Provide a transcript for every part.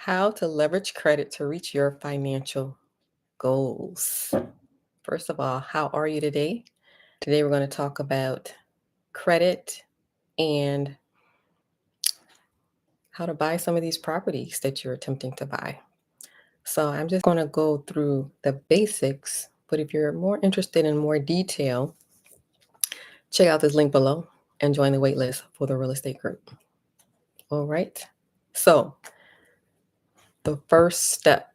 How to leverage credit to reach your financial goals. First of all, how are you today? Today we're going to talk about credit and how to buy some of these properties that you're attempting to buy. So I'm just going to go through the basics, but if you're more interested in more detail, check out this link below and join the waitlist for the real estate group. All right. So the first step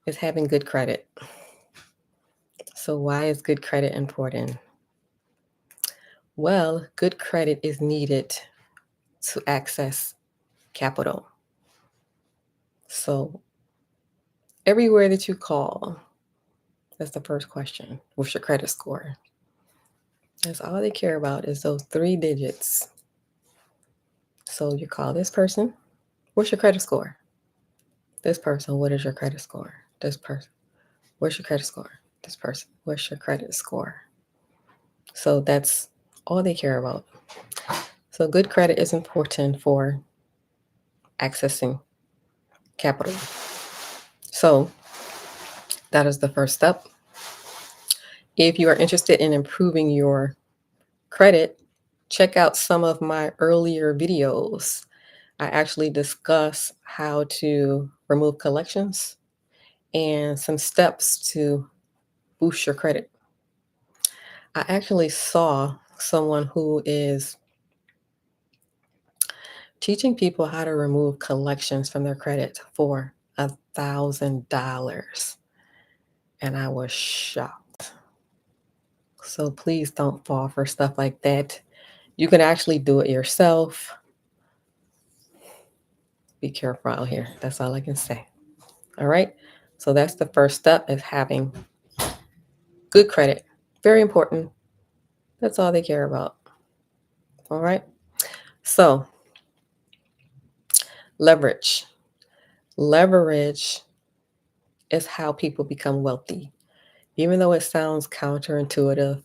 is having good credit. So why is good credit important? Well, good credit is needed to access capital. So everywhere that you call, that's the first question. What's your credit score? That's all they care about is those 3 digits. So you call this person, what's your credit score? This person, what is your credit score? This person, what's your credit score? This person, what's your credit score? So that's all they care about. So good credit is important for accessing capital. So that is the first step. If you are interested in improving your credit, check out some of my earlier videos. I actually discuss how to remove collections and some steps to boost your credit. I actually saw someone who is teaching people how to remove collections from their credit for $1,000. And I was shocked. So please don't fall for stuff like that. You can actually do it yourself. Be careful out here. That's all I can say. All right. So that's the first step, is having good credit. Very important. That's all they care about. All right. So leverage. Leverage is how people become wealthy. Even though it sounds counterintuitive,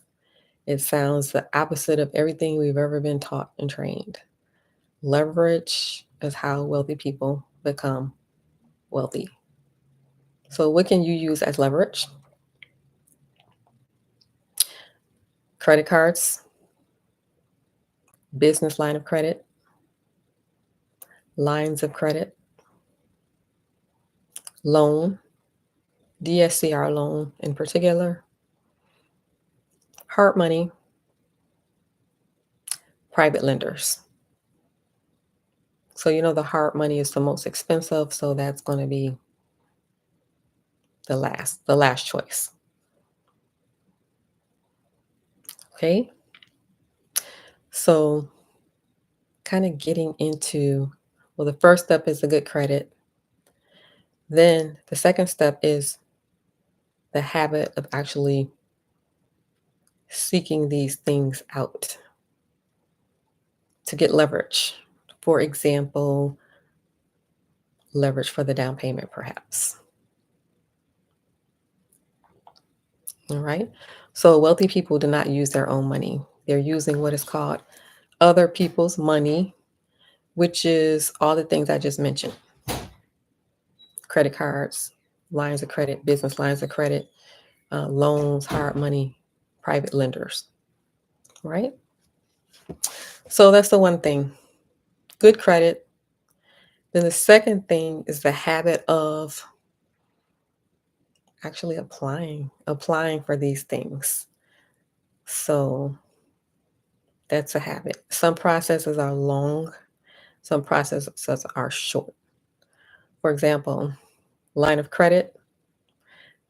it sounds the opposite of everything we've ever been taught and trained. Leverage is how wealthy people become wealthy. So what can you use as leverage? Credit cards, business line of credit, lines of credit, loan, DSCR loan in particular, hard money, private lenders. So the hard money is the most expensive, so that's going to be the last choice. Okay? So kind of getting into, well, the first step is the good credit. Then the second step is the habit of actually seeking these things out to get leverage. For example, leverage for the down payment, perhaps. All right. So wealthy people do not use their own money. They're using what is called other people's money, which is all the things I just mentioned. Credit cards, lines of credit, business lines of credit, loans, hard money, private lenders. Right? So that's the one thing. Good credit. Then the second thing is the habit of actually applying for these things. So that's a habit. Some processes are long, some processes are short. For example, line of credit,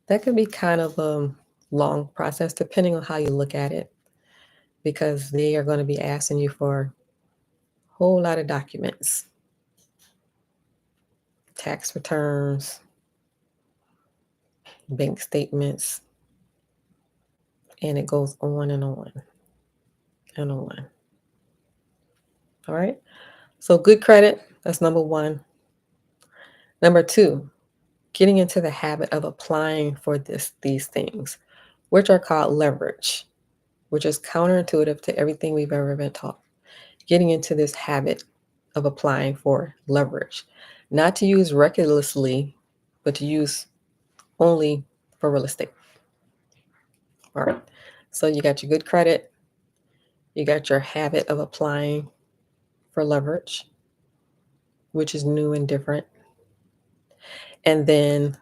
that could be kind of a long process depending on how you look at it, because they are going to be asking you for a whole lot of documents, tax returns, bank statements, and it goes on and on and on. All right. So good credit, that's number one. Number two, getting into the habit of applying for these things, which are called leverage, which is counterintuitive to everything we've ever been taught. Getting into this habit of applying for leverage. Not to use recklessly, but to use only for real estate. All right. So you got your good credit, you got your habit of applying for leverage, which is new and different. And then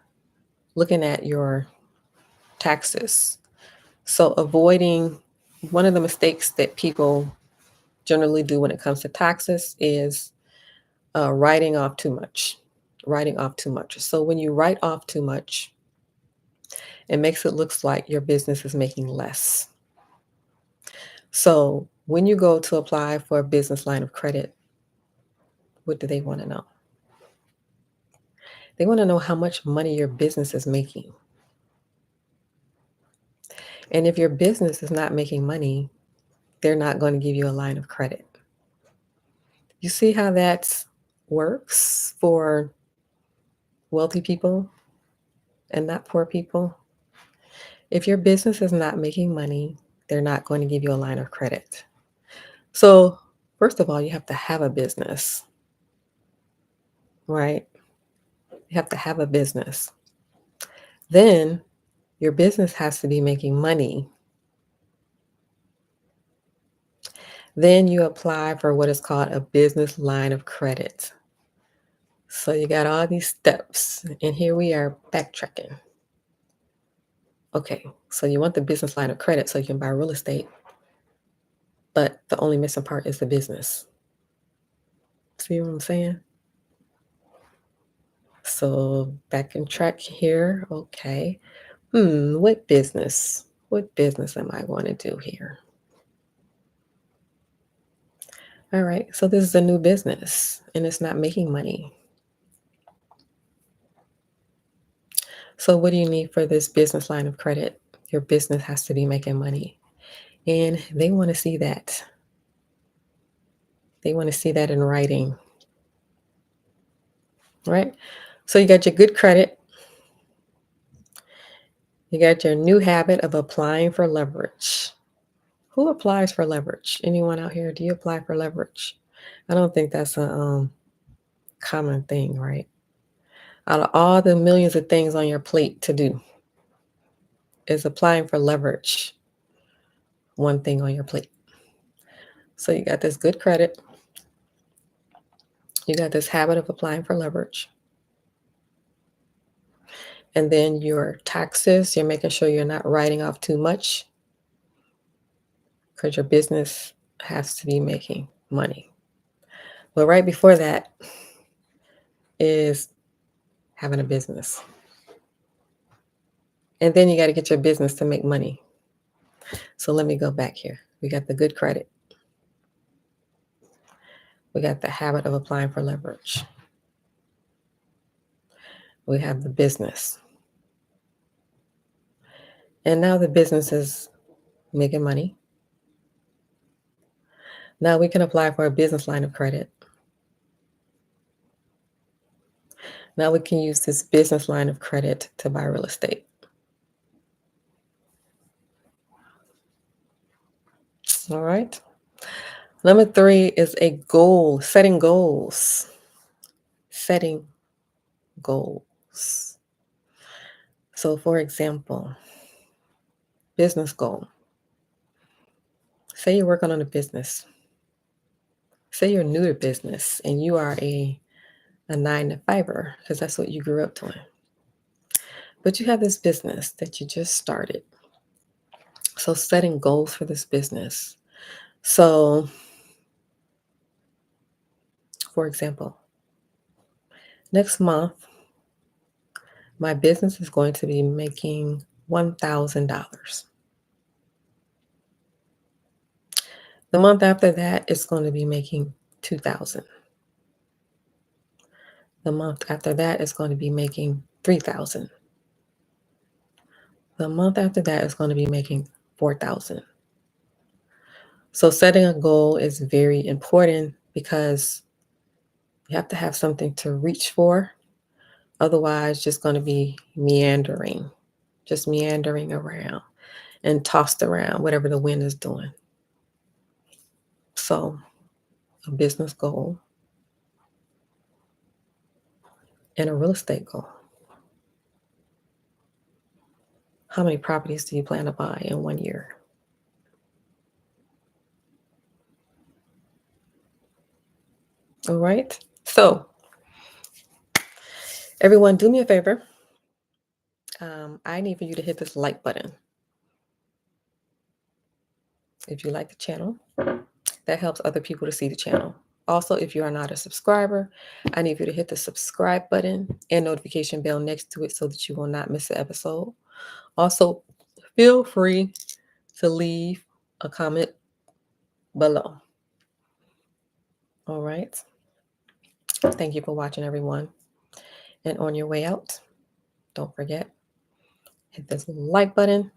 looking at your taxes. So avoiding one of the mistakes that people generally do when it comes to taxes is writing off too much. Writing off too much. So when you write off too much, it makes it look like your business is making less. So when you go to apply for a business line of credit, what do they want to know? They want to know how much money your business is making. And if your business is not making money, they're not going to give you a line of credit. You see how that works for wealthy people and not poor people? If your business is not making money, they're not going to give you a line of credit. So, first of all, you have to have a business, right? You have to have a business. Then your business has to be making money. Then you apply for what is called a business line of credit. So you got all these steps, and here we are backtracking. Okay, so you want the business line of credit so you can buy real estate, but the only missing part is the business. See what I'm saying? So back in track here. Okay. What business? What business am I going to do here? All right. So this is a new business and it's not making money. So what do you need for this business line of credit? Your business has to be making money. And they want to see that. They want to see that in writing. Right? So you got your good credit. You got your new habit of applying for leverage. Who applies for leverage? Anyone out here? Do you apply for leverage? I don't think that's a common thing, right? Out of all the millions of things on your plate to do, is applying for leverage one thing on your plate. So you got this good credit. You got this habit of applying for leverage. And then your taxes, you're making sure you're not writing off too much because your business has to be making money. But right before that is having a business. And then you got to get your business to make money. So let me go back here. We got the good credit. We got the habit of applying for leverage. We have the business. And now the business is making money. Now we can apply for a business line of credit. Now we can use this business line of credit to buy real estate. All right. Number 3 is a goal, setting goals. Setting goals. So, for example, business goal. Say you're working on a business. Say you're new to business and you are a 9-to-5er because that's what you grew up doing. But you have this business that you just started. So, setting goals for this business. So, for example, next month, my business is going to be making $1,000. The month after that, it's going to be making $2,000. The month after that, it's going to be making $3,000. The month after that, it's going to be making $4,000. So setting a goal is very important because you have to have something to reach for. Otherwise, just going to be meandering, just meandering around and tossed around, whatever the wind is doing. So, a business goal. and a real estate goal. How many properties do you plan to buy in 1 year? All right. So, everyone, do me a favor. I need for you to hit this like button if you like the channel. That helps other people to see the channel. Also, if you are not a subscriber, I need you to hit the subscribe button and notification bell next to it so that you will not miss an episode. Also, feel free to leave a comment below. All right. Thank you for watching, everyone. And on your way out, don't forget, hit this like button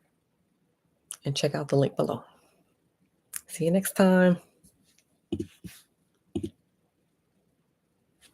and check out the link below. See you next time.